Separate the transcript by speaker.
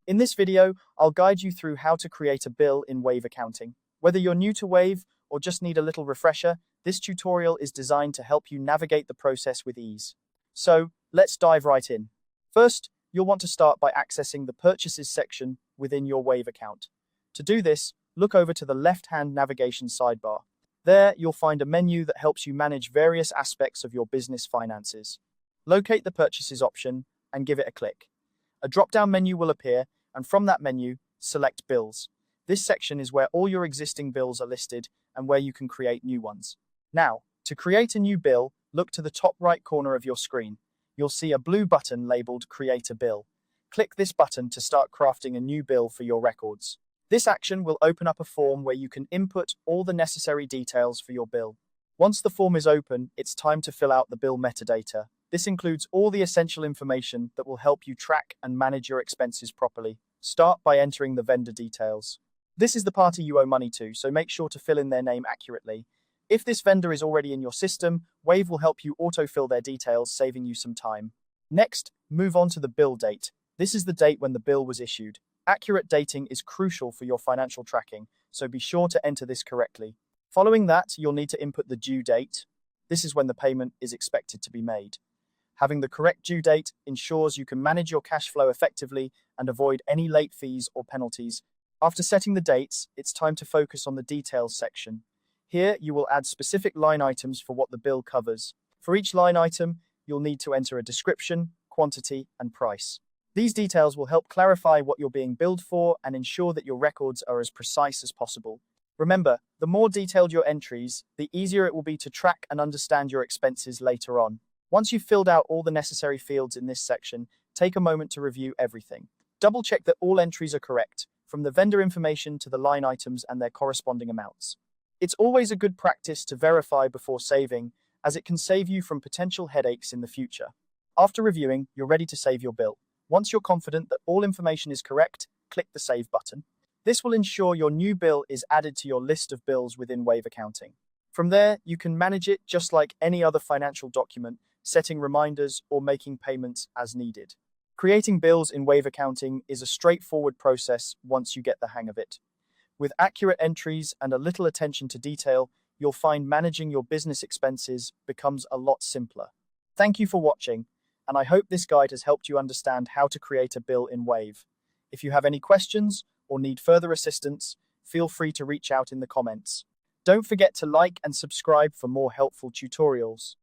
Speaker 1: In this video, I'll guide you through how to create a bill in Wave accounting. Whether you're new to Wave or just need a little refresher, this tutorial is designed to help you navigate the process with ease. So, let's dive right in. First, you'll want to start by accessing the Purchases section within your Wave account. To do this, look over to the left-hand navigation sidebar. There, you'll find a menu that helps you manage various aspects of your business finances. Locate the Purchases option and give it a click. A drop-down menu will appear, and from that menu, select Bills. This section is where all your existing bills are listed and where you can create new ones. Now, to create a new bill, look to the top right corner of your screen. You'll see a blue button labeled Create a Bill. Click this button to start crafting a new bill for your records. This action will open up a form where you can input all the necessary details for your bill. Once the form is open, it's time to fill out the bill metadata. This includes all the essential information that will help you track and manage your expenses properly. Start by entering the vendor details. This is the party you owe money to, so make sure to fill in their name accurately. If this vendor is already in your system, Wave will help you autofill their details, saving you some time. Next, move on to the bill date. This is the date when the bill was issued. Accurate dating is crucial for your financial tracking, so be sure to enter this correctly. Following that, you'll need to input the due date. This is when the payment is expected to be made. Having the correct due date ensures you can manage your cash flow effectively and avoid any late fees or penalties. After setting the dates, it's time to focus on the details section. Here, you will add specific line items for what the bill covers. For each line item, you'll need to enter a description, quantity, and price. These details will help clarify what you're being billed for and ensure that your records are as precise as possible. Remember, the more detailed your entries, the easier it will be to track and understand your expenses later on. Once you've filled out all the necessary fields in this section, take a moment to review everything. Double-check that all entries are correct, from the vendor information to the line items and their corresponding amounts. It's always a good practice to verify before saving, as it can save you from potential headaches in the future. After reviewing, you're ready to save your bill. Once you're confident that all information is correct, click the Save button. This will ensure your new bill is added to your list of bills within Wave Accounting. From there, you can manage it just like any other financial document, setting reminders or making payments as needed. Creating bills in Wave Accounting is a straightforward process once you get the hang of it. With accurate entries and a little attention to detail, you'll find managing your business expenses becomes a lot simpler. Thank you for watching, and I hope this guide has helped you understand how to create a bill in Wave. If you have any questions or need further assistance, feel free to reach out in the comments. Don't forget to like and subscribe for more helpful tutorials.